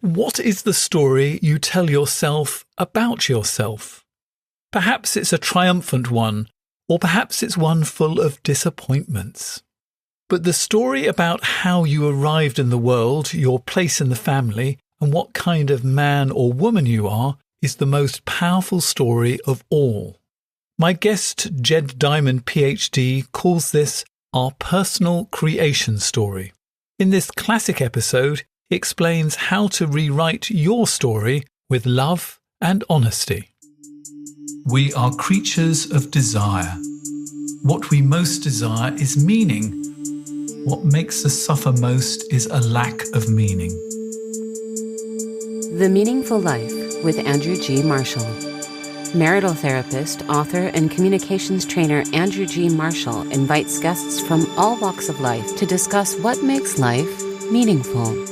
What is the story you tell yourself about yourself? Perhaps it's a triumphant one, or perhaps it's one full of disappointments. But the story about how you arrived in the world, your place in the family, and what kind of man or woman you are is the most powerful story of all. My guest, Jed Diamond PhD, calls this our personal creation story. In this classic episode, he explains how to rewrite your story with love and honesty. We are creatures of desire. What we most desire is meaning. What makes us suffer most is a lack of meaning. The Meaningful Life with Andrew G. Marshall. Marital therapist, author, and communications trainer Andrew G. Marshall invites guests from all walks of life to discuss what makes life meaningful.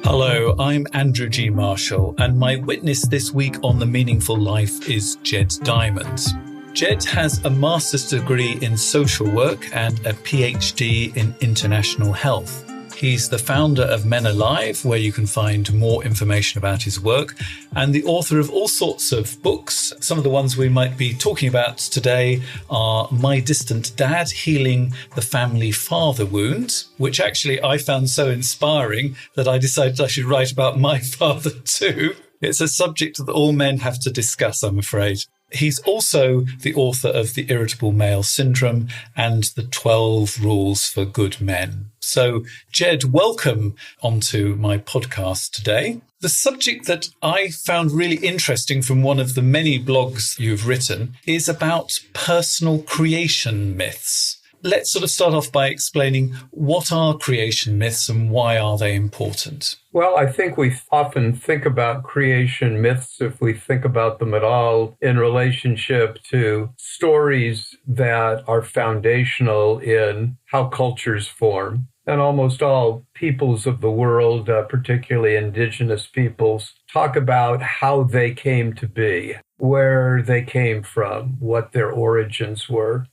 Hello, I'm Andrew G. Marshall, and my witness this week on The Meaningful Life is Jed Diamond. Jed has a master's degree in social work and a PhD in international health. He's the founder of MenAlive, where you can find more information about his work, and the author of all sorts of books. Some of the ones we might be talking about today are My Distant Dad, Healing the Family Father Wound, which actually I found so inspiring that I decided I should write about my father too. It's a subject that all men have to discuss, I'm afraid. He's also the author of The Irritable Male Syndrome and The 12 Rules for Good Men. So, Jed, welcome onto my podcast today. The subject that I found really interesting from one of the many blogs you've written is about personal creation myths. Let's sort of start off by explaining what are creation myths and why are they important? Well, I think we often think about creation myths, if we think about them at all, in relationship to stories that are foundational in how cultures form. And almost all peoples of the world, particularly indigenous peoples, talk about how they came to be, where they came from, what their origins were.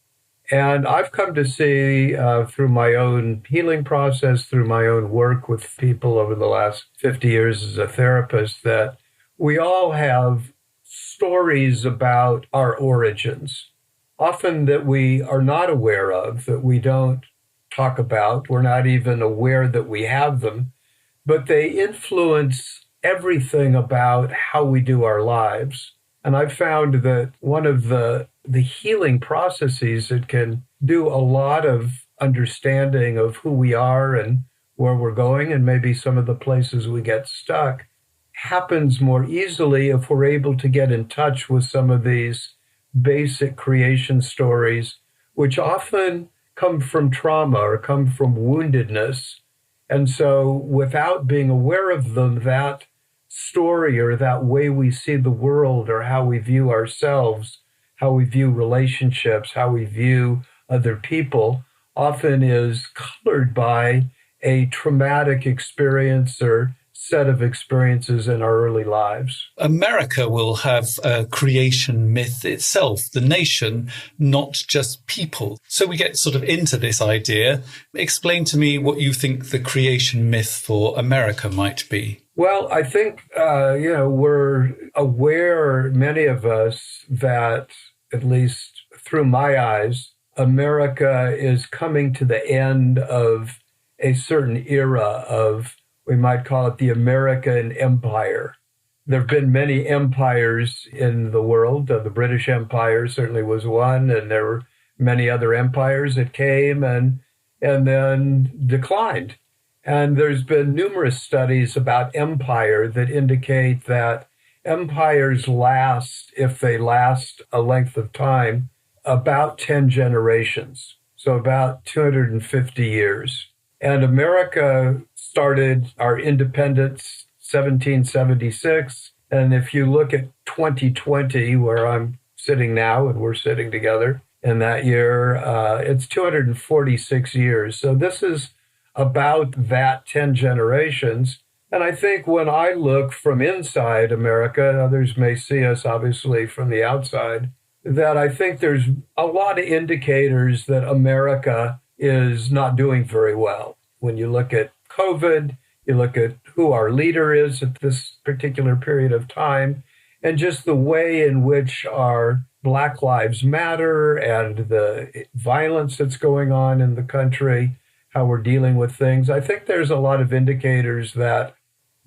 And I've come to see through my own healing process, through my own work with people over the last 50 years as a therapist, that we all have stories about our origins, often that we are not aware of, that we don't talk about. We're not even aware that we have them, but they influence everything about how we do our lives. And I've found that one of the healing processes that can do a lot of understanding of who we are and where we're going and maybe some of the places we get stuck happens more easily if we're able to get in touch with some of these basic creation stories, which often come from trauma or come from woundedness. And so without being aware of them, that story or that way we see the world or how we view ourselves, how we view relationships, how we view other people, often is colored by a traumatic experience or set of experiences in our early lives. America will have a creation myth itself, the nation, not just people. So we get sort of into this idea. Explain to me what you think the creation myth for America might be. Well, I think, we're aware, many of us, that, at least through my eyes, America is coming to the end of a certain era of, we might call it the American Empire. There have been many empires in the world. The British Empire certainly was one, and there were many other empires that came and then declined. And there's been numerous studies about empire that indicate that empires last, if they last a length of time, about 10 generations, so about 250 years. And America started our independence 1776. And if you look at 2020, where I'm sitting now and we're sitting together in that year, it's 246 years. So this is about that 10 generations. And I think when I look from inside America, others may see us obviously from the outside, that I think there's a lot of indicators that America is not doing very well. When you look at COVID, You look at who our leader is at this particular period of time, and just the way in which our Black Lives Matter and the violence that's going on in the country, how we're dealing with things. I think there's a lot of indicators that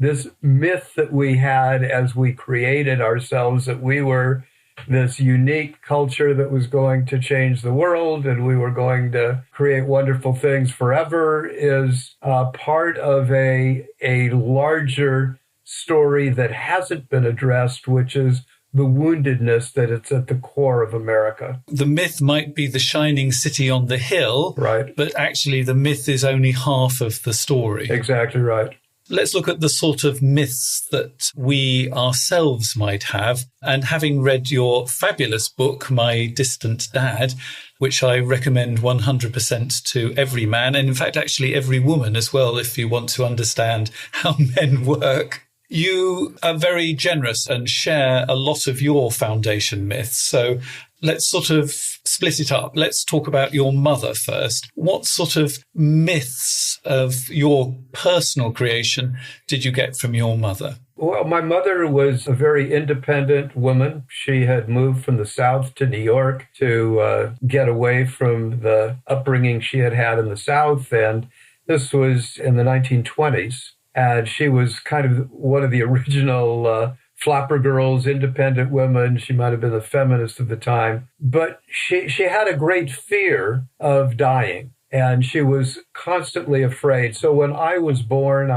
this myth that we had as we created ourselves, that we were this unique culture that was going to change the world and we were going to create wonderful things forever, is part of a larger story that hasn't been addressed, which is the woundedness that it's at the core of America. The myth might be the shining city on the hill, right? But actually the myth is only half of the story. Exactly right. Let's look at the sort of myths that we ourselves might have. And having read your fabulous book, My Distant Dad, which I recommend 100% to every man, and in fact, actually every woman as well, if you want to understand how men work. You are very generous and share a lot of your foundation myths. So let's sort of split it up. Let's talk about your mother first. What sort of myths of your personal creation did you get from your mother? Well, my mother was a very independent woman. She had moved from the South to New York to get away from the upbringing she had had in the South. And this was in the 1920s. And she was kind of one of the original flapper girls, independent women. She might have been a feminist at the time. But she had a great fear of dying. And she was constantly afraid. So when I was born,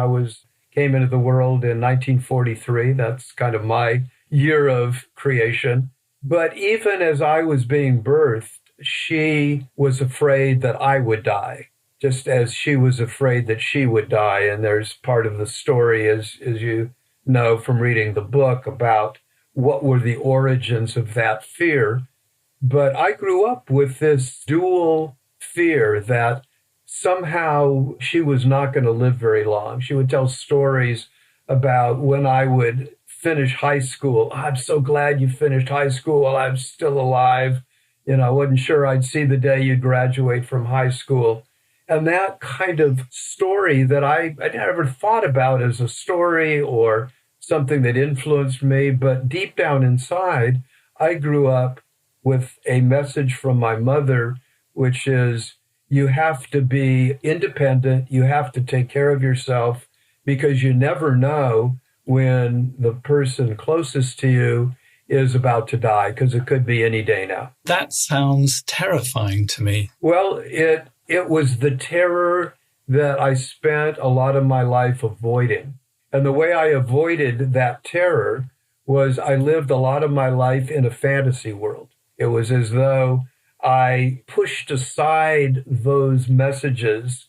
came into the world in 1943. That's kind of my year of creation. But even as I was being birthed, she was afraid that I would die, just as she was afraid that she would die. And there's part of the story, as you know from reading the book, about what were the origins of that fear. But I grew up with this dual fear that somehow she was not going to live very long. She would tell stories about when I would finish high school. I'm so glad you finished high school while I'm still alive. I wasn't sure I'd see the day you'd graduate from high school. And that kind of story that I never thought about as a story or something that influenced me, but deep down inside, I grew up with a message from my mother, which is you have to be independent, you have to take care of yourself, because you never know when the person closest to you is about to die, because it could be any day now. That sounds terrifying to me. Well, it was the terror that I spent a lot of my life avoiding. And the way I avoided that terror was I lived a lot of my life in a fantasy world. It was as though I pushed aside those messages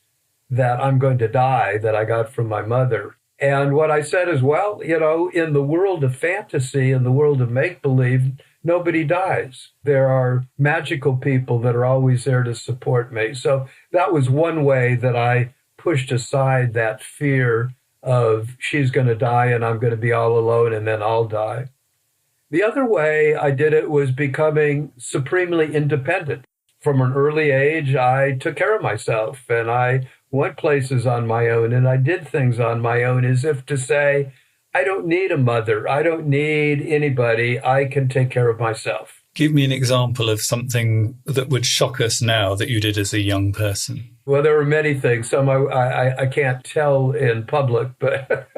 that I'm going to die that I got from my mother. And what I said is, well, in the world of fantasy, in the world of make-believe, nobody dies. There are magical people that are always there to support me. So that was one way that I pushed aside that fear of she's going to die and I'm going to be all alone and then I'll die. The other way I did it was becoming supremely independent. From an early age, I took care of myself and I went places on my own and I did things on my own, as if to say, I don't need a mother. I don't need anybody. I can take care of myself. Give me an example of something that would shock us now that you did as a young person. Well, there were many things. Some I can't tell in public, but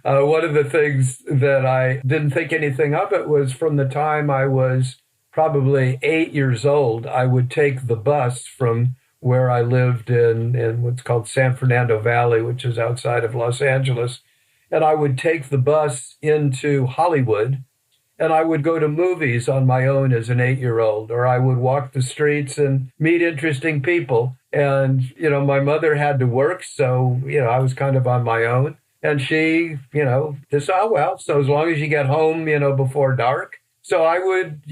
one of the things that I didn't think anything of it was from the time I was probably 8 years old, I would take the bus from where I lived in what's called San Fernando Valley, which is outside of Los Angeles. And I would take the bus into Hollywood, and I would go to movies on my own as an 8-year-old, or I would walk the streets and meet interesting people. And, my mother had to work, so, I was kind of on my own. And she, just, oh, well, so as long as you get home, before dark. So I would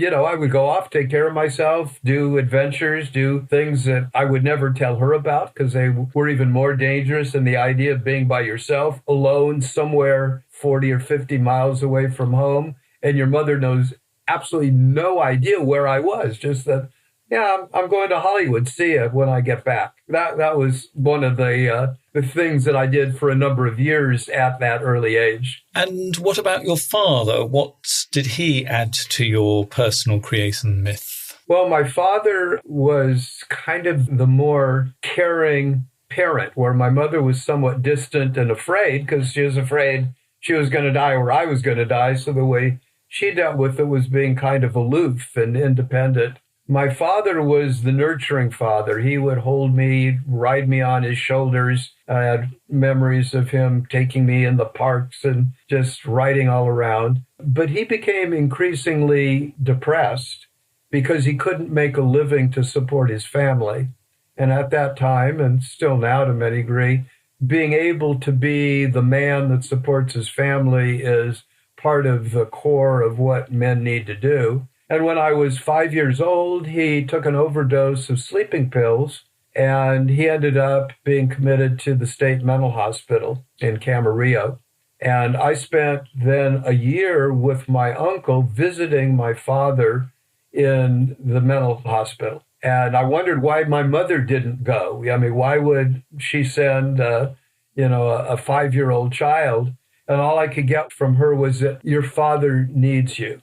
go off, take care of myself, do adventures, do things that I would never tell her about because they were even more dangerous than the idea of being by yourself, alone, somewhere 40 or 50 miles away from home. And your mother knows absolutely no idea where I was, just that, yeah, I'm going to Hollywood, see you when I get back. That was one of the the things that I did for a number of years at that early age. And what about your father? What did he add to your personal creation myth? Well, my father was kind of the more caring parent, where my mother was somewhat distant and afraid because she was afraid she was going to die or I was going to die. So the way she dealt with it was being kind of aloof and independent. My father was the nurturing father. He would hold me, ride me on his shoulders. I had memories of him taking me in the parks and just riding all around. But he became increasingly depressed because he couldn't make a living to support his family. And at that time, and still now to many degree, being able to be the man that supports his family is part of the core of what men need to do. And when I was 5 years old, he took an overdose of sleeping pills, and he ended up being committed to the state mental hospital in Camarillo. And I spent then a year with my uncle visiting my father in the mental hospital. And I wondered why my mother didn't go. I mean, why would she send, a 5-year-old child? And all I could get from her was that your father needs you.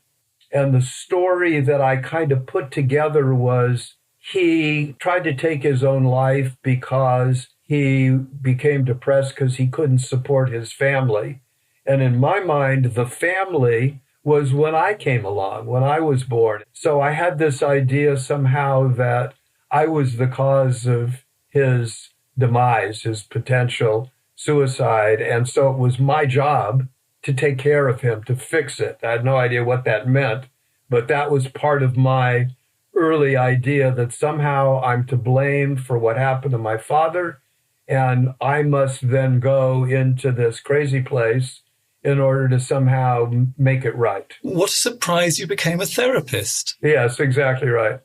And the story that I kind of put together was he tried to take his own life because he became depressed because he couldn't support his family. And in my mind, the family was when I came along, when I was born. So I had this idea somehow that I was the cause of his demise, his potential suicide. And so it was my job to take care of him, to fix it. I had no idea what that meant, but that was part of my early idea that somehow I'm to blame for what happened to my father, and I must then go into this crazy place in order to somehow make it right. What a surprise you became a therapist. Yes, exactly right.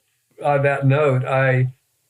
On that note,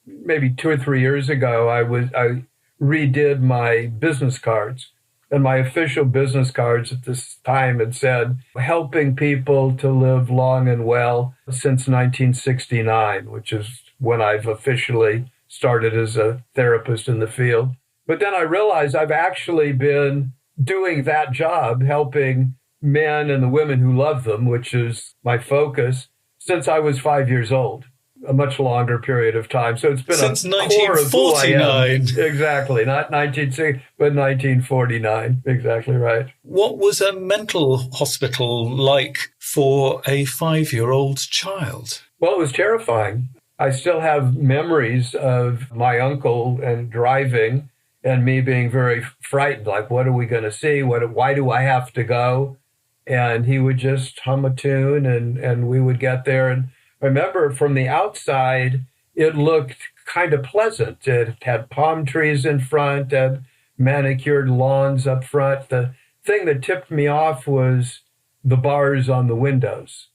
maybe 2 or 3 years ago, I redid my business cards. And my official business cards at this time had said, helping people to live long and well since 1969, which is when I've officially started as a therapist in the field. But then I realized I've actually been doing that job, helping men and the women who love them, which is my focus, since I was 5 years old. A much longer period of time. So it's been since a core of who I am. 1949. Exactly. Not 1960, but 1949. Exactly right. What was a mental hospital like for a 5-year-old child? Well, it was terrifying. I still have memories of my uncle and driving and me being very frightened. Like, what are we going to see? Why do I have to go? And he would just hum a tune and we would get there. And remember, from the outside, it looked kind of pleasant. It had palm trees in front and manicured lawns up front. The thing that tipped me off was the bars on the windows.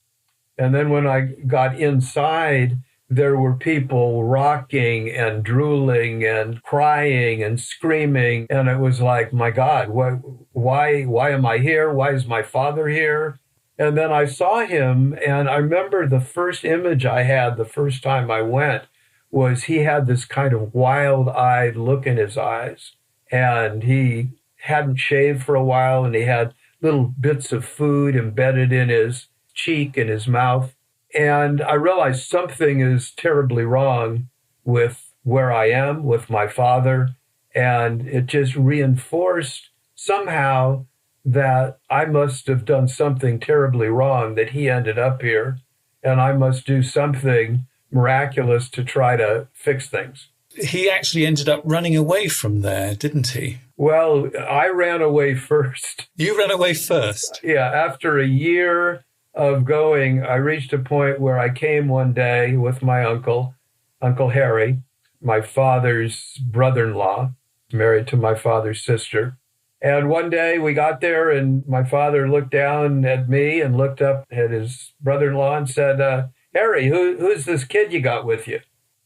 And then when I got inside, there were people rocking and drooling and crying and screaming. And it was like, my God, why am I here? Why is my father here? And then I saw him, and I remember the first image I had the first time I went was he had this kind of wild-eyed look in his eyes, and he hadn't shaved for a while, and he had little bits of food embedded in his cheek and his mouth. And I realized something is terribly wrong with where I am, with my father, and it just reinforced somehow that I must have done something terribly wrong, that he ended up here, and I must do something miraculous to try to fix things. He actually ended up running away from there, didn't he? Well, I ran away first. You ran away first? Yeah, after a year of going, I reached a point where I came one day with my uncle, Uncle Harry, my father's brother-in-law, married to my father's sister. And one day we got there and my father looked down at me and looked up at his brother-in-law and said, Harry, who's this kid you got with you?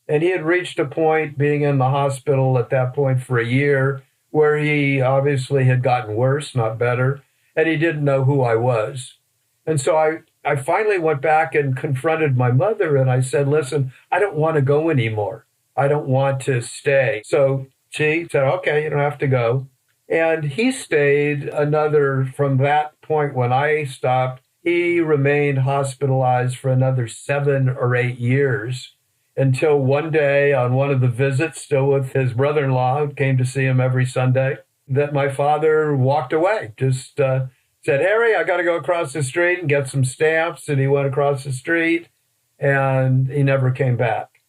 And he had reached a point, being in the hospital at that point for a year, where he obviously had gotten worse, not better, and he didn't know who I was. And so I finally went back and confronted my mother and I said, listen, I don't want to go anymore. I don't want to stay. So she said, okay, you don't have to go. And he stayed from that point when I stopped, he remained hospitalized for another 7 or 8 years until one day on one of the visits, still with his brother-in-law, who came to see him every Sunday, that my father walked away, just said, Harry, I got to go across the street and get some stamps. And he went across the street and he never came back.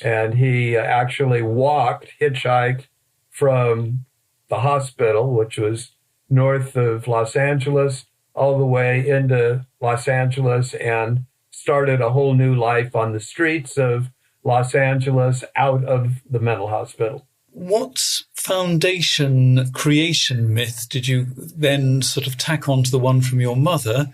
And he actually hitchhiked from the hospital, which was north of Los Angeles, all the way into Los Angeles and started a whole new life on the streets of Los Angeles out of the mental hospital. What foundation creation myth did you then sort of tack onto the one from your mother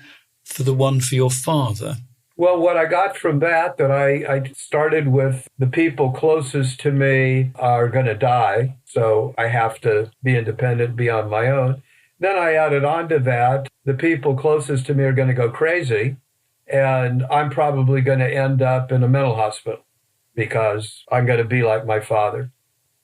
for the one for your father? Well, what I got from that I started with the people closest to me are going to die, so I have to be independent, be on my own. Then I added on to that, the people closest to me are going to go crazy, and I'm probably going to end up in a mental hospital because I'm going to be like my father.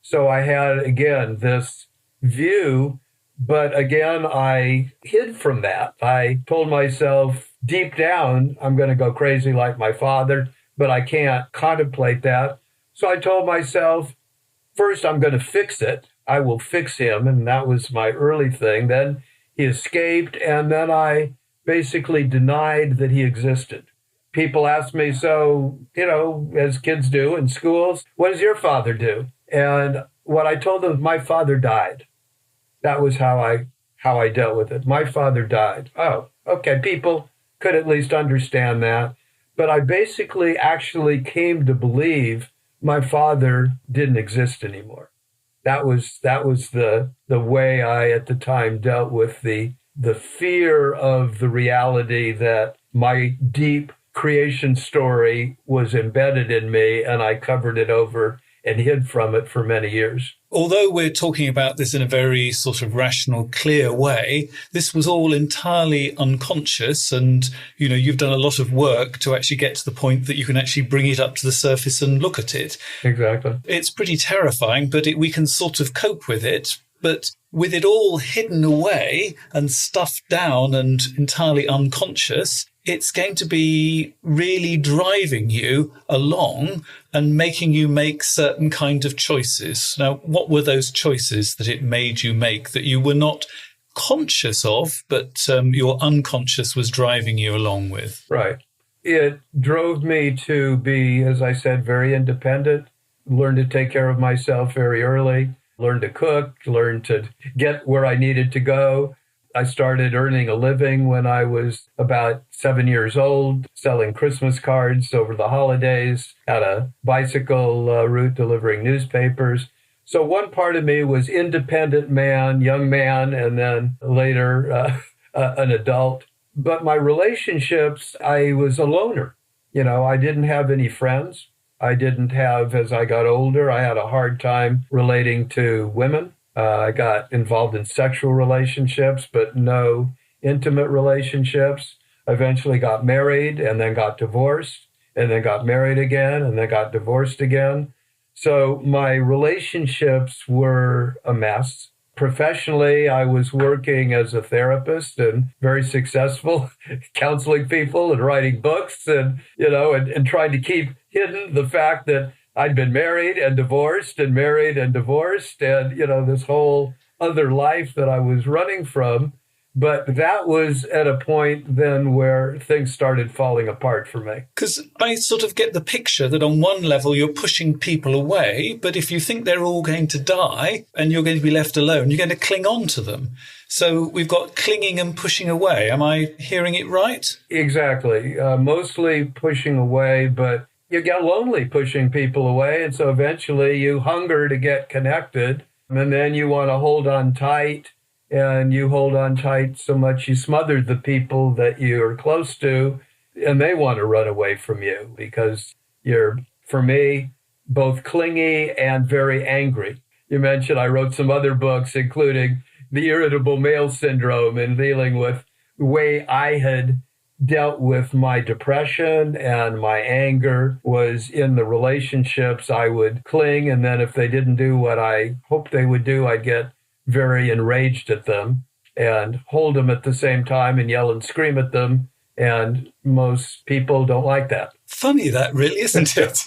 So I had, again, this view, but again, I hid from that. I told myself, deep down, I'm going to go crazy like my father, but I can't contemplate that. So I told myself, first, I'm going to fix it. I will fix him. And that was my early thing. Then he escaped. And then I basically denied that he existed. People ask me, so, as kids do in schools, what does your father do? And what I told them, my father died. That was how I dealt with it. My father died. Oh, okay. People could at least understand that. But I basically actually came to believe my father didn't exist anymore. That was the way I at the time dealt with the fear of the reality that my deep creation story was embedded in me, and I covered it over and hid from it for many years. Although we're talking about this in a very sort of rational, clear way, this was all entirely unconscious. And, you've done a lot of work to actually get to the point that you can actually bring it up to the surface and look at it. Exactly. It's pretty terrifying, but we can sort of cope with it. But with it all hidden away and stuffed down and entirely unconscious, it's going to be really driving you along and making you make certain kind of choices. Now, what were those choices that it made you make that you were not conscious of, but your unconscious was driving you along with? Right. It drove me to be, as I said, very independent, learn to take care of myself very early, learn to cook, learn to get where I needed to go. I started earning a living when I was about 7 years old, selling Christmas cards over the holidays, had a bicycle route delivering newspapers. So one part of me was independent man, young man, and then later an adult. But my relationships, I was a loner. I didn't have any friends. I didn't have, as I got older, I had a hard time relating to women. I got involved in sexual relationships, but no intimate relationships. I eventually got married and then got divorced and then got married again and then got divorced again. So my relationships were a mess. Professionally, I was working as a therapist and very successful, counseling people and writing books and trying to keep hidden the fact that I'd been married and divorced and married and divorced and, this whole other life that I was running from. But that was at a point then where things started falling apart for me. Because I sort of get the picture that on one level you're pushing people away, but if you think they're all going to die and you're going to be left alone, you're going to cling on to them. So we've got clinging and pushing away. Am I hearing it right? Exactly. Mostly pushing away, but you get lonely pushing people away. And so eventually you hunger to get connected, and then you want to hold on tight. And you hold on tight so much you smother the people that you're close to, and they want to run away from you because you're, for me, both clingy and very angry. You mentioned I wrote some other books, including the irritable male syndrome and dealing with the way I had dealt with my depression and my anger was in the relationships. I would cling, and then if they didn't do what I hoped they would do, I'd get very enraged at them and hold them at the same time and yell and scream at them. And most people don't like that. Funny that, really, isn't it?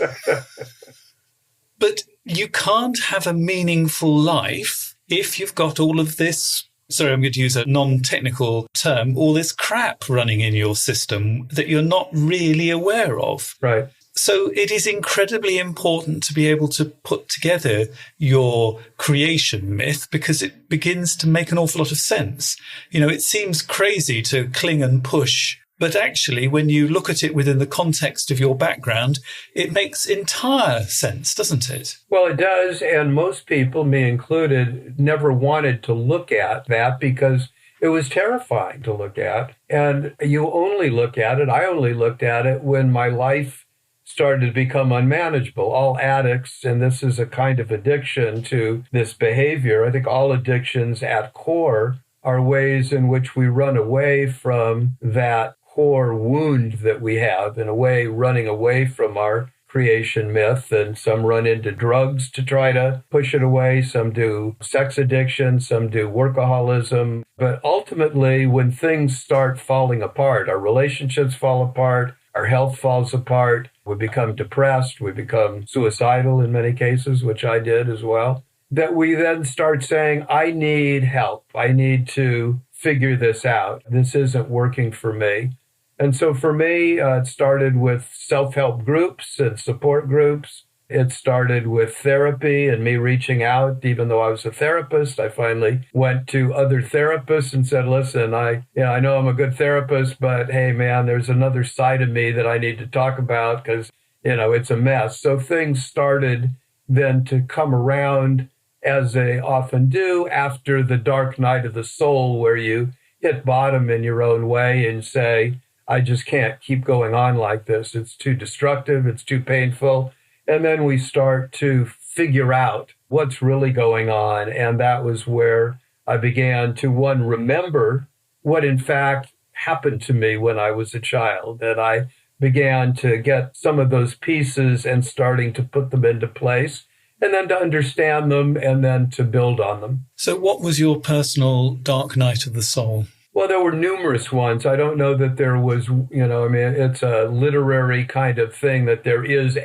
But you can't have a meaningful life if you've got all of this, sorry, I'm going to use a non-technical term, all this crap running in your system that you're not really aware of. Right. So it is incredibly important to be able to put together your creation myth because it begins to make an awful lot of sense. You know, it seems crazy to cling and push, but actually when you look at it within the context of your background, it makes entire sense, doesn't it? Well, it does. And most people, me included, never wanted to look at that because it was terrifying to look at. And you only look at it, I only looked at it when my life started to become unmanageable. All addicts, and this is a kind of addiction to this behavior, I think all addictions at core are ways in which we run away from that core wound that we have, in a way running away from our creation myth. And some run into drugs to try to push it away. Some do sex addiction, some do workaholism. But ultimately, when things start falling apart, our relationships fall apart, our health falls apart, we become depressed, we become suicidal in many cases, which I did as well, that we then start saying, I need help. I need to figure this out. This isn't working for me. And so for me, it started with self-help groups and support groups. It started with therapy and me reaching out. Even though I was a therapist, I finally went to other therapists and said, listen, I know I'm a good therapist, but hey, man, there's another side of me that I need to talk about because, it's a mess. So things started then to come around, as they often do, after the dark night of the soul, where you hit bottom in your own way and say, I just can't keep going on like this. It's too destructive. It's too painful. And then we start to figure out what's really going on. And that was where I began to, one, remember what in fact happened to me when I was a child. And I began to get some of those pieces and starting to put them into place, and then to understand them and then to build on them. So what was your personal dark night of the soul? Well, there were numerous ones. I don't know that there was, it's a literary kind of thing that there is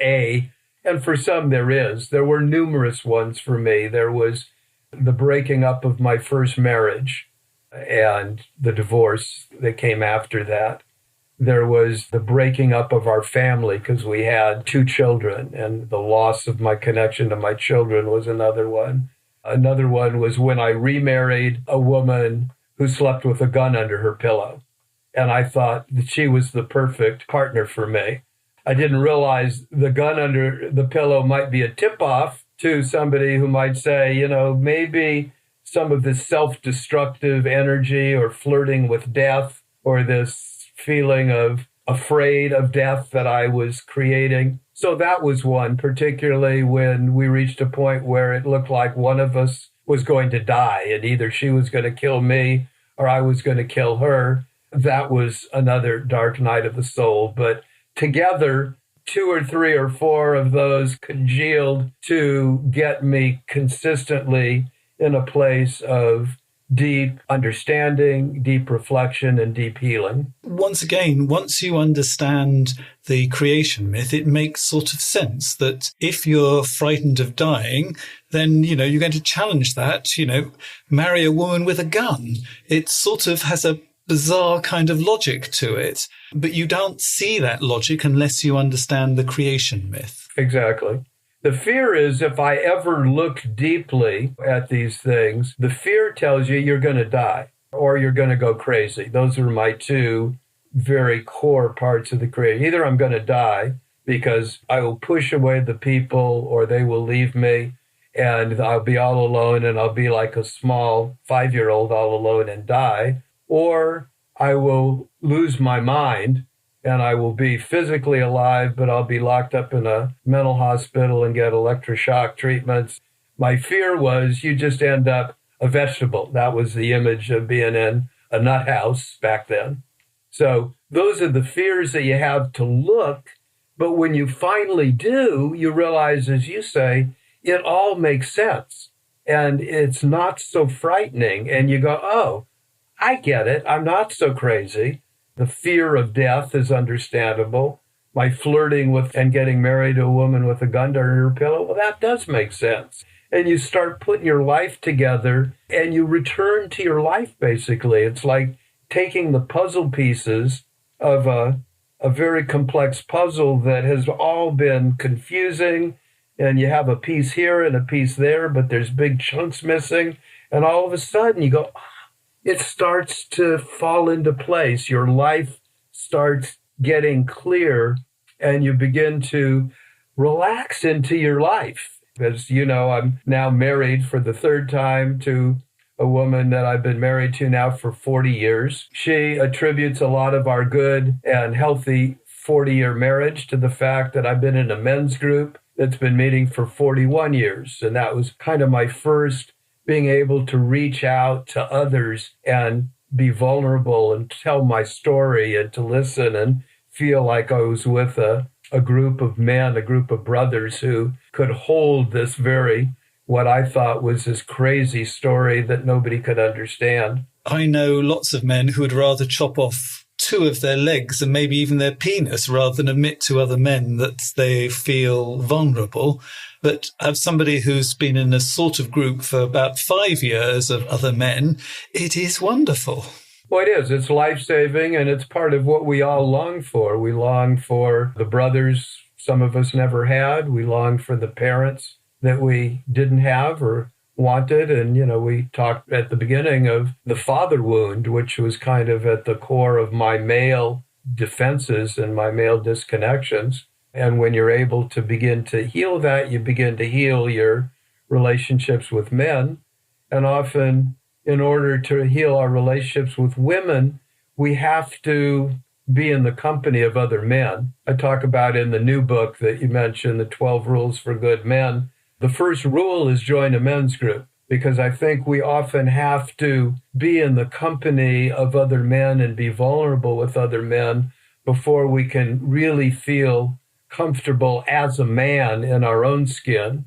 and for some there is. There were numerous ones for me. There was the breaking up of my first marriage and the divorce that came after that. There was the breaking up of our family because we had 2 children, and the loss of my connection to my children was another one. Another one was when I remarried a woman who slept with a gun under her pillow. And I thought that she was the perfect partner for me. I didn't realize the gun under the pillow might be a tip-off to somebody who might say, maybe some of this self-destructive energy or flirting with death or this feeling of afraid of death that I was creating. So that was one, particularly when we reached a point where it looked like one of us was going to die, and either she was going to kill me or I was going to kill her. That was another dark night of the soul. But together, 2 or 3 or 4 of those congealed to get me consistently in a place of deep understanding, deep reflection, and deep healing. Once again, once you understand the creation myth, it makes sort of sense that if you're frightened of dying, then, you're going to challenge that, marry a woman with a gun. It sort of has a bizarre kind of logic to it, but you don't see that logic unless you understand the creation myth. Exactly. The fear is if I ever look deeply at these things, the fear tells you you're going to die or you're going to go crazy. Those are my 2 very core parts of the creation. Either I'm going to die because I will push away the people or they will leave me and I'll be all alone and I'll be like a small 5-year-old all alone and die, or I will lose my mind and I will be physically alive, but I'll be locked up in a mental hospital and get electroshock treatments. My fear was you just end up a vegetable. That was the image of being in a nut house back then. So those are the fears that you have to look. But when you finally do, you realize, as you say, it all makes sense. And it's not so frightening. And you go, oh, I get it. I'm not so crazy. The fear of death is understandable. My flirting with and getting married to a woman with a gun under her pillow, well, that does make sense. And you start putting your life together and you return to your life, basically. It's like taking the puzzle pieces of a very complex puzzle that has all been confusing, and you have a piece here and a piece there, but there's big chunks missing. And all of a sudden you go, it starts to fall into place. Your life starts getting clear and you begin to relax into your life. As you know, I'm now married for the third time to a woman that I've been married to now for 40 years. She attributes a lot of our good and healthy 40-year marriage to the fact that I've been in a men's group that's been meeting for 41 years. And that was kind of my first being able to reach out to others and be vulnerable and tell my story and to listen and feel like I was with a group of men, a group of brothers who could hold this what I thought was this crazy story that nobody could understand. I know lots of men who would rather chop off 2 of their legs and maybe even their penis rather than admit to other men that they feel vulnerable. But as somebody who's been in a sort of group for about 5 years of other men, it is wonderful. Well, it is. It's life-saving, and it's part of what we all long for. We long for the brothers some of us never had. We long for the parents that we didn't have or wanted. And, we talked at the beginning of the father wound, which was kind of at the core of my male defenses and my male disconnections. And when you're able to begin to heal that, you begin to heal your relationships with men. And often, in order to heal our relationships with women, we have to be in the company of other men. I talk about in the new book that you mentioned, the 12 Rules for Good Men. The first rule is join a men's group, because I think we often have to be in the company of other men and be vulnerable with other men before we can really feel comfortable as a man in our own skin.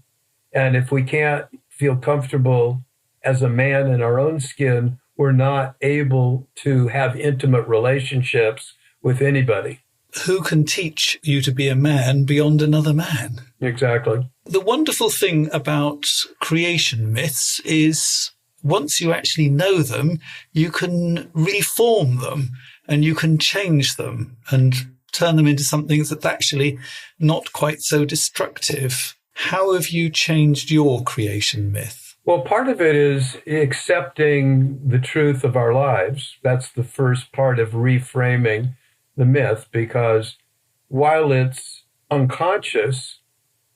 And if we can't feel comfortable as a man in our own skin, we're not able to have intimate relationships with anybody. Who can teach you to be a man beyond another man? Exactly. The wonderful thing about creation myths is once you actually know them, you can reform them and you can change them and turn them into something that's actually not quite so destructive. How have you changed your creation myth? Well, part of it is accepting the truth of our lives. That's the first part of reframing the myth, because while it's unconscious,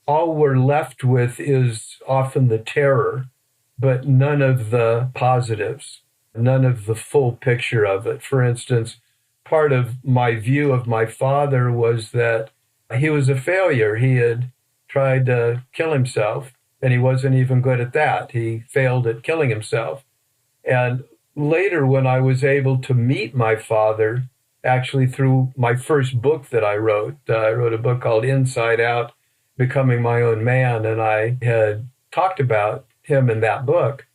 all we're left with is often the terror, but none of the positives, none of the full picture of it. For instance, part of my view of my father was that he was a failure. He had tried to kill himself, and he wasn't even good at that. He failed at killing himself. And later, when I was able to meet my father, actually through my first book that I wrote a book called Inside Out, Becoming My Own Man, and I had talked about him in that book.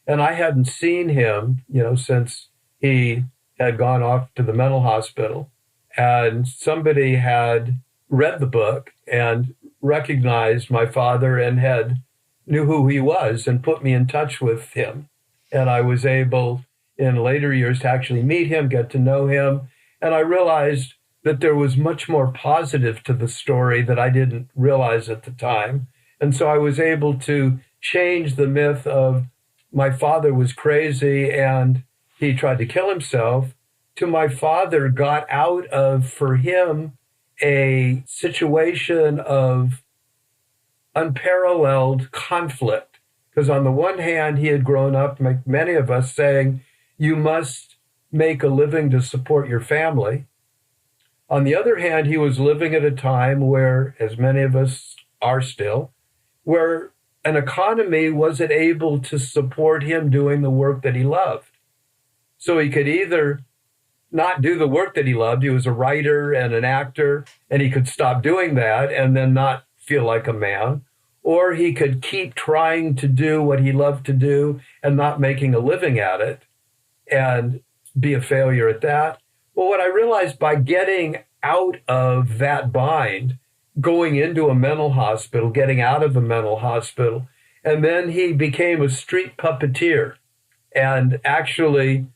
And I hadn't seen him, since he had gone off to the mental hospital. And somebody had read the book and recognized my father and knew who he was and put me in touch with him. And I was able in later years to actually meet him, get to know him. And I realized that there was much more positive to the story that I didn't realize at the time. And so I was able to change the myth of my father was crazy and he tried to kill himself to my father got out of, for him, a situation of unparalleled conflict. Because on the one hand, he had grown up, like many of us, saying, you must make a living to support your family. On the other hand, he was living at a time where, as many of us are still, where an economy wasn't able to support him doing the work that he loved. So he could either not do the work that he loved. He was a writer and an actor, and he could stop doing that and then not feel like a man. Or he could keep trying to do what he loved to do and not making a living at it and be a failure at that. Well, what I realized by getting out of that bind, going into a mental hospital, getting out of a mental hospital, and then he became a street puppeteer and actually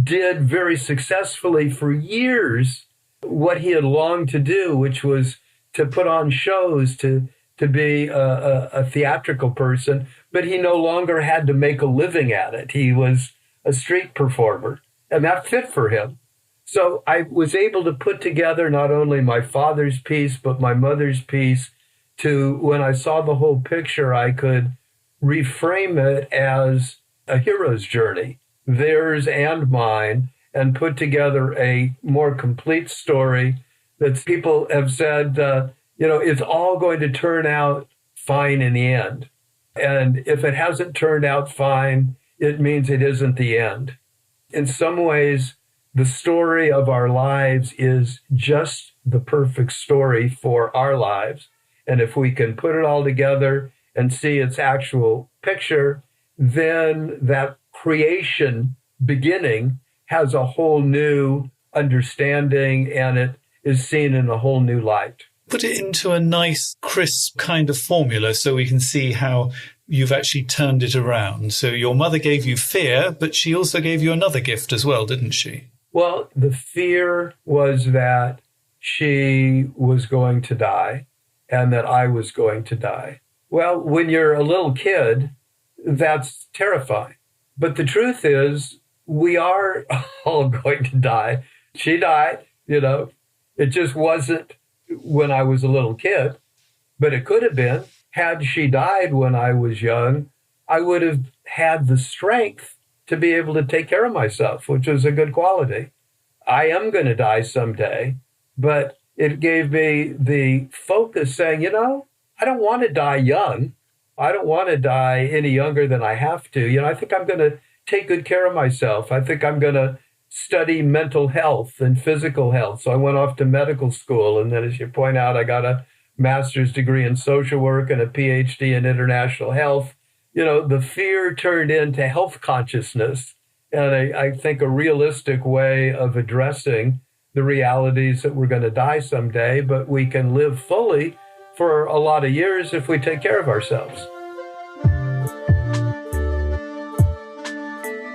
did very successfully for years what he had longed to do, which was to put on shows, to be a theatrical person, but he no longer had to make a living at it. He was a street performer, and that fit for him. So I was able to put together not only my father's piece, but my mother's piece to, when I saw the whole picture, I could reframe it as a hero's journey, theirs and mine, and put together a more complete story that people have said, it's all going to turn out fine in the end. And if it hasn't turned out fine, it means it isn't the end. In some ways, the story of our lives is just the perfect story for our lives. And if we can put it all together and see its actual picture, then that creation beginning has a whole new understanding, and it is seen in a whole new light. Put it into a nice, crisp kind of formula so we can see how you've actually turned it around. So your mother gave you fear, but she also gave you another gift as well, didn't she? Well, the fear was that she was going to die and that I was going to die. Well, when you're a little kid, that's terrifying. But the truth is, we are all going to die. She died, It just wasn't when I was a little kid, but it could have been. Had she died when I was young, I would have had the strength to be able to take care of myself, which is a good quality. I am going to die someday, but it gave me the focus saying, I don't want to die young. I don't want to die any younger than I have to. I think I'm going to take good care of myself. I think I'm going to study mental health and physical health. So I went off to medical school. And then, as you point out, I got a master's degree in social work and a PhD in international health. The fear turned into health consciousness. And I think a realistic way of addressing the realities that we're going to die someday, but we can live fully for a lot of years if we take care of ourselves.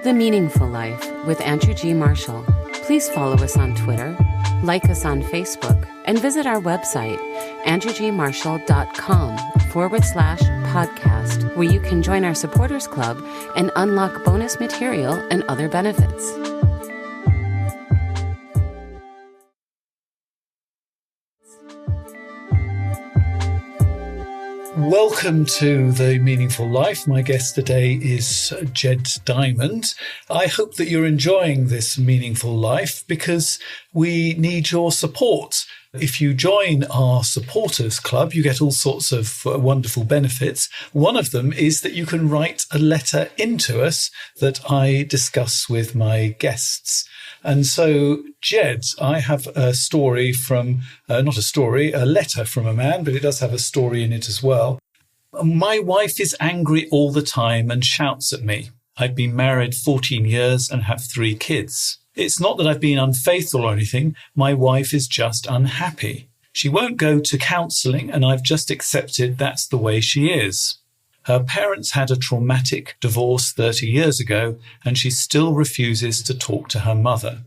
The Meaningful Life with Andrew G. Marshall. Please follow us on Twitter, like us on Facebook, and visit our website, andrewgmarshall.com/podcast, where you can join our supporters club and unlock bonus material and other benefits. Welcome to The Meaningful Life. My guest today is Jed Diamond. I hope that you're enjoying this meaningful life because we need your support. If you join our supporters club, you get all sorts of wonderful benefits. One of them is that you can write a letter into us that I discuss with my guests. And so, Jed, I have a story from, a letter from a man, but it does have a story in it as well. My wife is angry all the time and shouts at me. I've been married 14 years and have 3 kids. It's not that I've been unfaithful or anything. My wife is just unhappy. She won't go to counselling, and I've just accepted that's the way she is. Her parents had a traumatic divorce 30 years ago, and she still refuses to talk to her mother.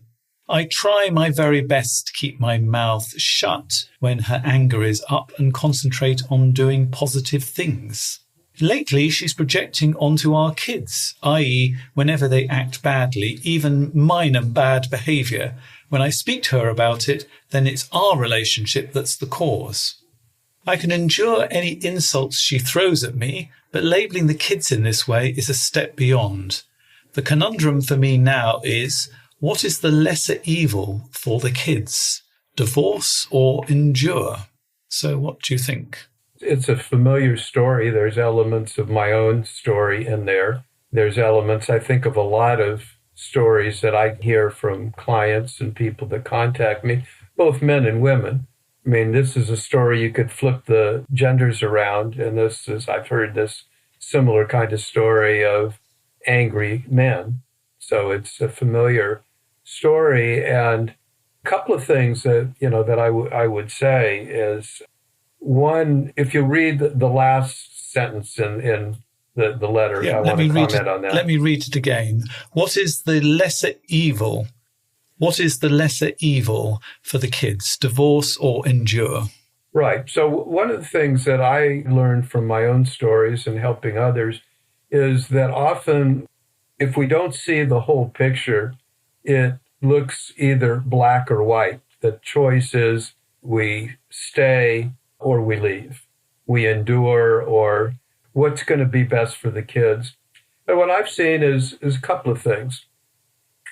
I try my very best to keep my mouth shut when her anger is up and concentrate on doing positive things. Lately, she's projecting onto our kids, i.e., whenever they act badly, even minor bad behaviour. When I speak to her about it, then it's our relationship that's the cause. I can endure any insults she throws at me, but labelling the kids in this way is a step beyond. The conundrum for me now is, what is the lesser evil for the kids? Divorce or endure? So what do you think? It's a familiar story. There's elements of my own story in there. There's elements, I think, of a lot of stories that I hear from clients and people that contact me, both men and women. I mean, this is a story you could flip the genders around, and I've heard this similar kind of story of angry men. So it's a familiar story. And a couple of things that I would say is, one, if you read the last sentence in the letter, I want to comment on that. Let me read it again. What is the lesser evil? What is the lesser evil for the kids, divorce or endure? Right. So one of the things that I learned from my own stories and helping others is that often, if we don't see the whole picture, it looks either black or white. The choice is we stay or we leave. We endure, or what's going to be best for the kids. And what I've seen is a couple of things.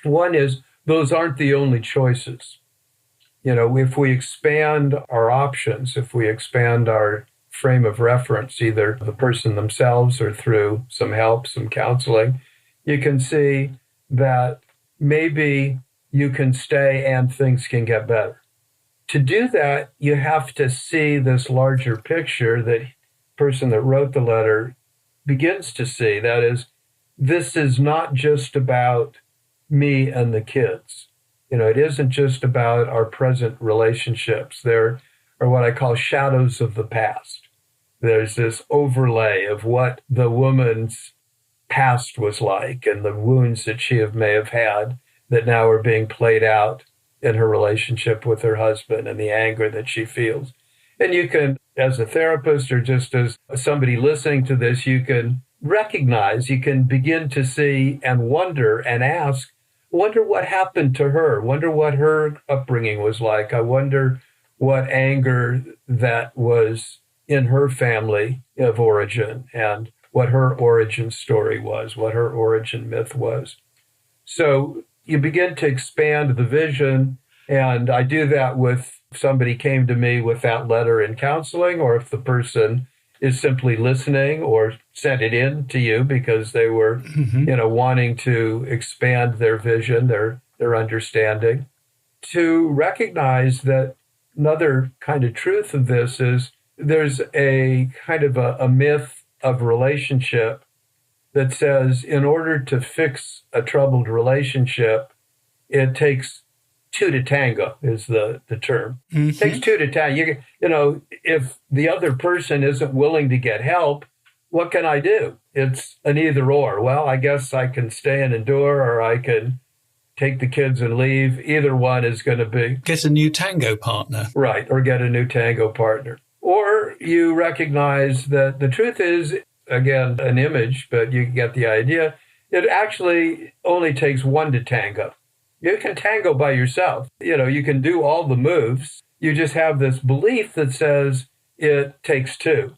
One is those aren't the only choices. If we expand our options, if we expand our frame of reference, either the person themselves or through some help, some counseling, you can see that maybe you can stay and things can get better. To do that, you have to see this larger picture that the person that wrote the letter begins to see. That is, this is not just about me and the kids. It isn't just about our present relationships. There are what I call shadows of the past. There's this overlay of what the woman's past was like and the wounds that she may have had that now are being played out in her relationship with her husband and the anger that she feels. And you can, as a therapist or just as somebody listening to this, you can recognize, you can begin to see and wonder and ask, wonder what happened to her, wonder what her upbringing was like. I wonder what anger that was in her family of origin and what her origin story was, what her origin myth was. So you begin to expand the vision, and I do that with if somebody came to me with that letter in counseling, or if the person is simply listening or sent it in to you because they were, wanting to expand their vision, their understanding. To recognize that another kind of truth of this is there's a kind of a myth of relationship that says in order to fix a troubled relationship, it takes two to tango is the term. It takes two to tango. If the other person isn't willing to get help, what can I do? It's an either or. Well, I guess I can stay and endure, or I can take the kids and leave. Either one is going to be... Get a new tango partner. Right, or get a new tango partner. Or you recognize that the truth is, again, an image, but you get the idea. It actually only takes one to tango. You can tango by yourself. You can do all the moves. You just have this belief that says it takes two.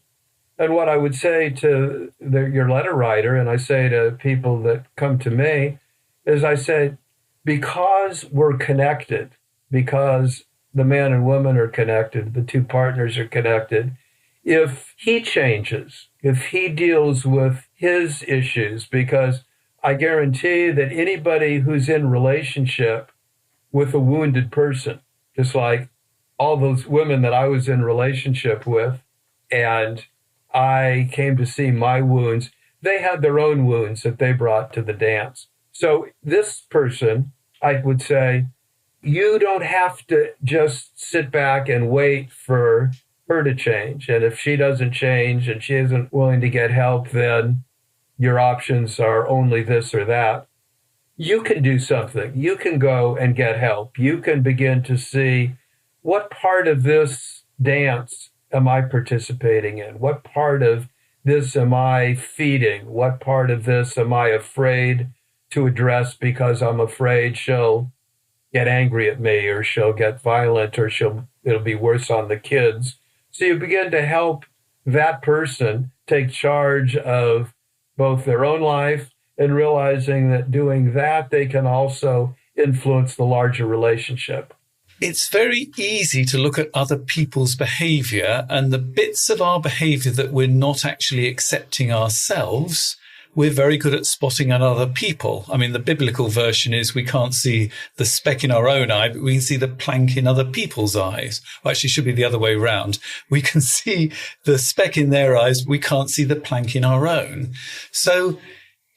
And what I would say to your letter writer, and I say to people that come to me, is I say, because we're connected, because the man and woman are connected, the two partners are connected, if he changes, if he deals with his issues, because I guarantee that anybody who's in relationship with a wounded person, just like all those women that I was in relationship with, and I came to see my wounds, they had their own wounds that they brought to the dance. So this person, I would say, you don't have to just sit back and wait for her to change. And if she doesn't change and she isn't willing to get help, then your options are only this or that. You can do something. You can go and get help. You can begin to see what part of this dance am I participating in? What part of this am I feeding? What part of this am I afraid to address because I'm afraid she'll get angry at me, or she'll get violent, or it'll be worse on the kids. So you begin to help that person take charge of both their own life and realizing that doing that, they can also influence the larger relationship. It's very easy to look at other people's behavior and the bits of our behavior that we're not actually accepting ourselves. we're very good at spotting on other people. I mean, the biblical version is we can't see the speck in our own eye, but we can see the plank in other people's eyes. Well, actually, it should be the other way around. We can see the speck in their eyes. We can't see the plank in our own. So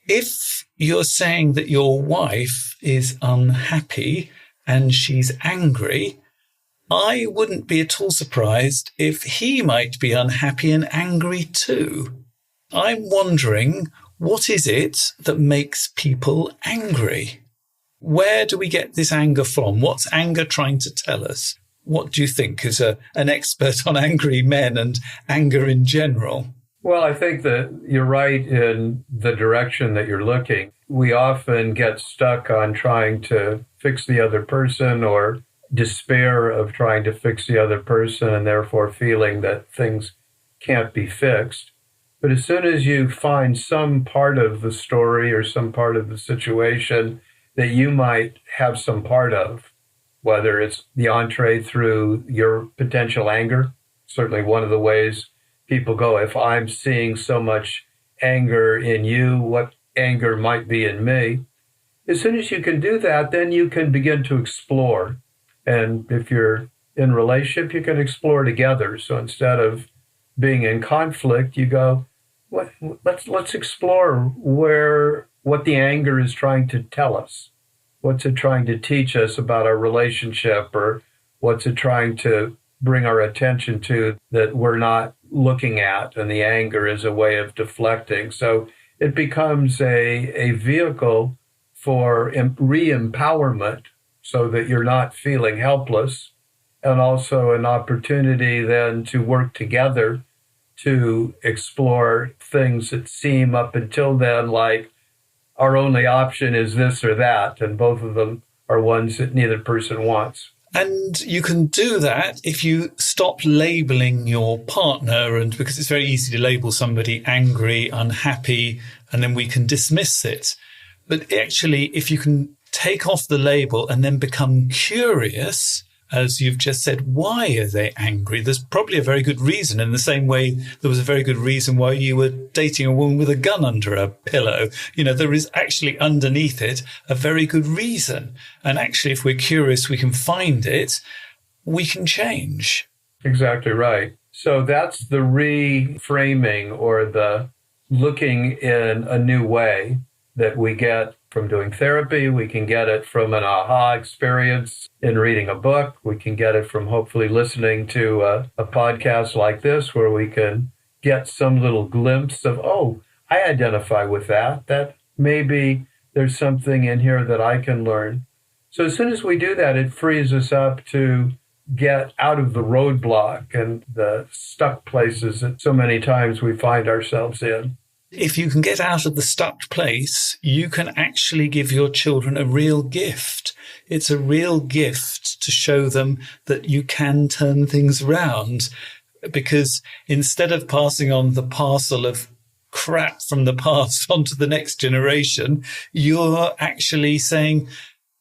if you're saying that your wife is unhappy and she's angry, I wouldn't be at all surprised if he might be unhappy and angry too. I'm wondering, what is it that makes people angry? Where do we get this anger from? What's anger trying to tell us? What do you think as an expert on angry men and anger in general? Well, I think that you're right in the direction that you're looking. We often get stuck on trying to fix the other person or despair of trying to fix the other person and therefore feeling that things can't be fixed. But as soon as you find some part of the story or some part of the situation that you might have some part of, whether it's the entree through your potential anger, certainly one of the ways people go, if I'm seeing so much anger in you, what anger might be in me? As soon as you can do that, then you can begin to explore. And if you're in a relationship, you can explore together. So instead of being in conflict, you go, let's explore what the anger is trying to tell us. What's it trying to teach us about our relationship, or what's it trying to bring our attention to that we're not looking at? And the anger is a way of deflecting. So it becomes a vehicle for re-empowerment so that you're not feeling helpless, and also an opportunity then to work together to explore things that seem up until then like our only option is this or that, and both of them are ones that neither person wants. And you can do that if you stop labeling your partner, and because it's very easy to label somebody angry, unhappy, and then we can dismiss it. But actually, if you can take off the label and then become curious, as you've just said, why are they angry? There's probably a very good reason, in the same way there was a very good reason why you were dating a woman with a gun under her pillow. You know, there is actually underneath it a very good reason. And actually, if we're curious, we can find it, we can change. Exactly right. So that's the reframing, or the looking in a new way, that we get from doing therapy. We can get it from an aha experience in reading a book. We can get it from hopefully listening to a podcast like this, where we can get some little glimpse of, oh, I identify with that. That maybe there's something in here that I can learn. So as soon as we do that, it frees us up to get out of the roadblock and the stuck places that so many times we find ourselves in. If you can get out of the stuck place, you can actually give your children a real gift. It's a real gift to show them that you can turn things around, because instead of passing on the parcel of crap from the past onto the next generation, you're actually saying,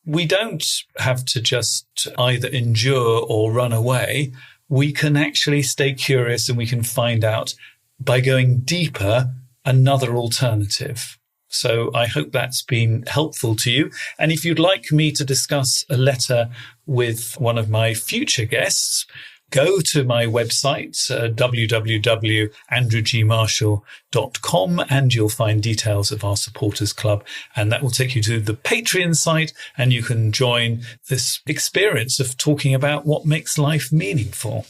we don't have to just either endure or run away. We can actually stay curious, and we can find out by going deeper another alternative. So I hope that's been helpful to you. And if you'd like me to discuss a letter with one of my future guests, go to my website, www.andrewgmarshall.com, and you'll find details of our supporters club. And that will take you to the Patreon site, and you can join this experience of talking about what makes life meaningful.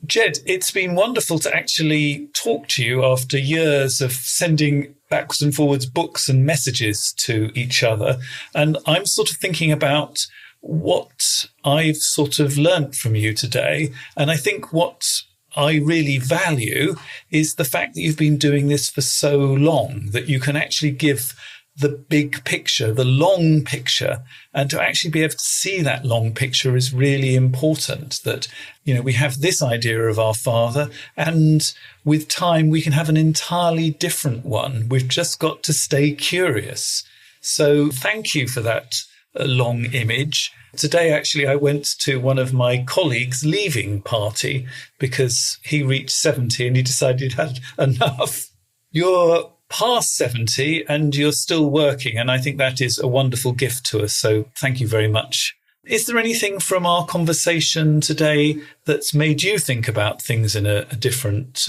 Jed, it's been wonderful to actually talk to you after years of sending backwards and forwards books and messages to each other. And I'm sort of thinking about what I've sort of learnt from you today. And I think what I really value is the fact that you've been doing this for so long, that you can actually give the big picture, the long picture, and to actually be able to see that long picture is really important. That, you know, we have this idea of our father, and with time we can have an entirely different one. We've just got to stay curious. So thank you for that long image. Today, actually, I went to one of my colleagues' leaving party because he reached 70 and he decided he'd had enough. You're past 70 and you're still working. And I think that is a wonderful gift to us. So thank you very much. Is there anything from our conversation today that's made you think about things in a different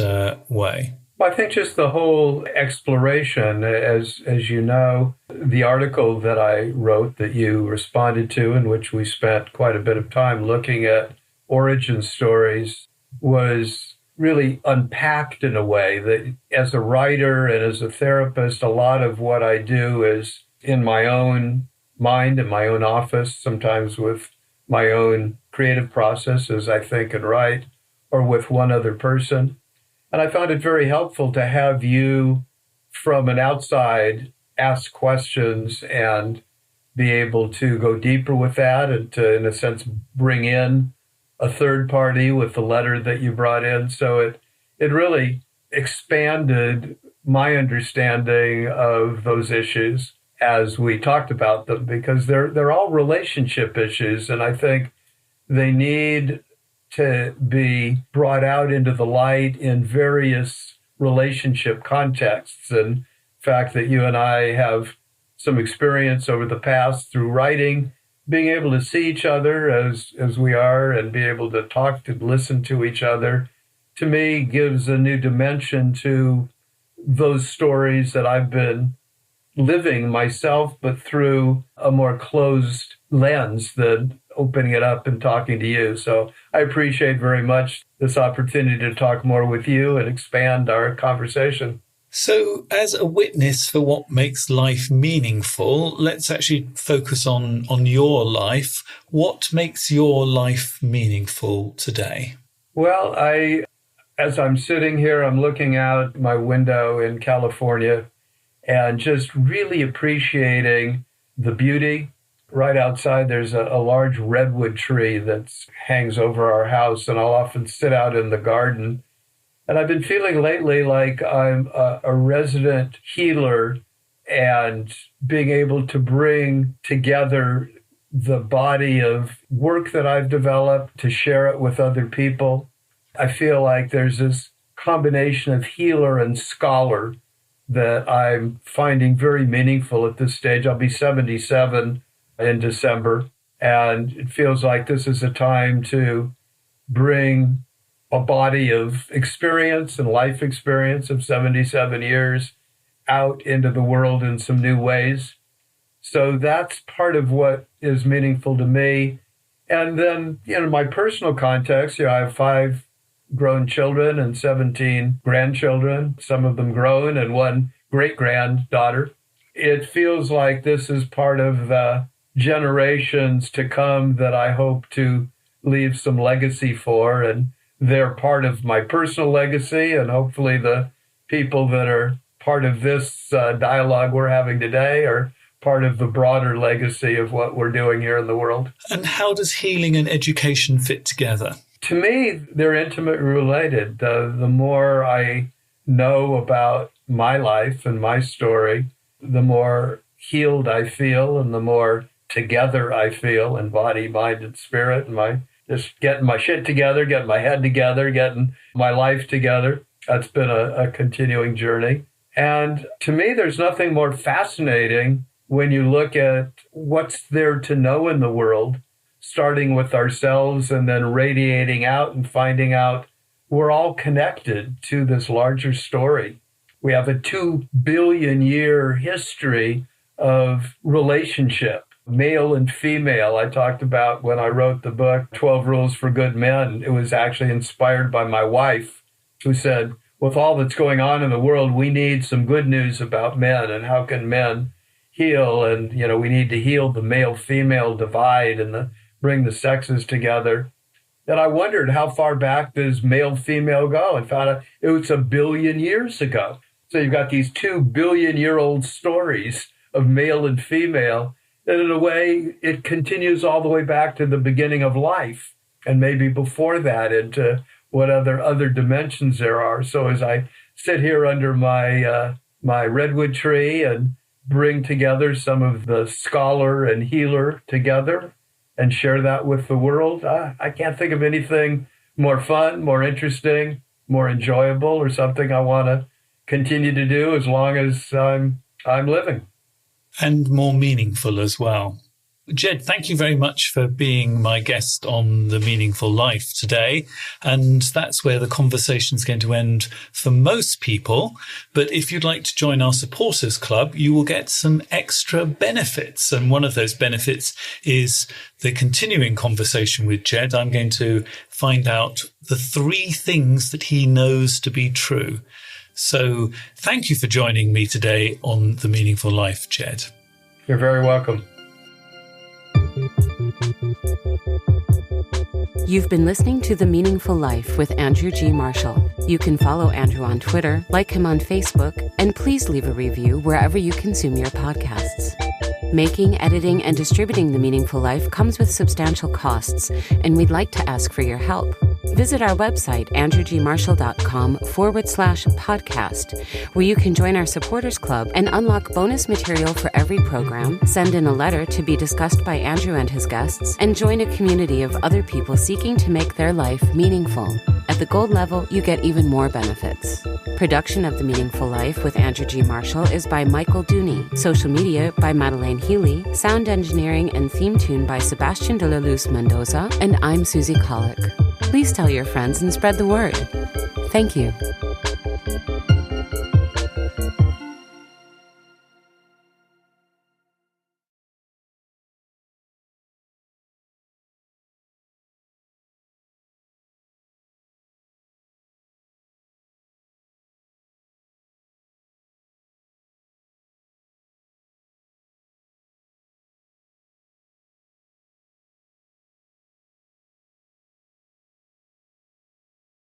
way? Well, I think just the whole exploration, as you know, the article that I wrote that you responded to, in which we spent quite a bit of time looking at origin stories, was really unpacked in a way that as a writer and as a therapist, a lot of what I do is in my own mind, in my own office, sometimes with my own creative process as I think and write, or with one other person. And I found it very helpful to have you from an outside ask questions and be able to go deeper with that and to, in a sense, bring in a third party with the letter that you brought in. So it really expanded my understanding of those issues as we talked about them, because they're all relationship issues. And I think they need to be brought out into the light in various relationship contexts. And the fact that you and I have some experience over the past through writing, being able to see each other as we are and be able to talk to listen to each other, to me gives a new dimension to those stories that I've been living myself, but through a more closed lens than opening it up and talking to you. So I appreciate very much this opportunity to talk more with you and expand our conversation. So as a witness for what makes life meaningful, let's actually focus on your life. What makes your life meaningful today? Well, as I'm sitting here, I'm looking out my window in California and just really appreciating the beauty. Right outside, there's a large redwood tree that hangs over our house, and I'll often sit out in the garden. And I've been feeling lately like I'm a resident healer and being able to bring together the body of work that I've developed to share it with other people. I feel like there's this combination of healer and scholar that I'm finding very meaningful at this stage. I'll be 77 in December, and it feels like this is a time to bring a body of experience and life experience of 77 years out into the world in some new ways. So that's part of what is meaningful to me. And then, my personal context, I have 5 grown children and 17 grandchildren, some of them grown, and 1 great-granddaughter. It feels like this is part of the generations to come that I hope to leave some legacy for. And they're part of my personal legacy, and hopefully the people that are part of this dialogue we're having today are part of the broader legacy of what we're doing here in the world. And how does healing and education fit together? To me, they're intimately related. The more I know about my life and my story, the more healed I feel and the more together I feel in body, mind, and spirit, and just getting my shit together, getting my head together, getting my life together. That's been a continuing journey. And to me, there's nothing more fascinating when you look at what's there to know in the world, starting with ourselves and then radiating out and finding out we're all connected to this larger story. We have a 2 billion year history of relationship, male and female. I talked about when I wrote the book, 12 Rules for Good Men. It was actually inspired by my wife, who said, with all that's going on in the world, we need some good news about men and how can men heal. And, we need to heal the male-female divide and bring the sexes together. And I wondered, how far back does male-female go? And found out it was 1 billion years ago. So you've got these 2 billion-year-old stories of male and female. And in a way, it continues all the way back to the beginning of life, and maybe before that into what other dimensions there are. So as I sit here under my redwood tree and bring together some of the scholar and healer together and share that with the world, I can't think of anything more fun, more interesting, more enjoyable, or something I want to continue to do as long as I'm living. And more meaningful as well. Jed, thank you very much for being my guest on The Meaningful Life today. And that's where the conversation is going to end for most people. But if you'd like to join our supporters club, you will get some extra benefits. And one of those benefits is the continuing conversation with Jed. I'm going to find out the 3 things that he knows to be true. So thank you for joining me today on The Meaningful Life, Jed. You're very welcome. You've been listening to The Meaningful Life with Andrew G. Marshall. You can follow Andrew on Twitter, like him on Facebook, and please leave a review wherever you consume your podcasts. Making, editing, and distributing The Meaningful Life comes with substantial costs, and we'd like to ask for your help. Visit our website, andrewgmarshall.com/podcast, where you can join our supporters club and unlock bonus material for every program, send in a letter to be discussed by Andrew and his guests, and join a community of other people seeking to make their life meaningful. At the gold level, you get even more benefits. Production of The Meaningful Life with Andrew G. Marshall is by Michael Dooney. Social media by Madeleine Healy. Sound engineering and theme tune by Sebastian de la Luz Mendoza. And I'm Susie Colick. Please tell your friends and spread the word. Thank you.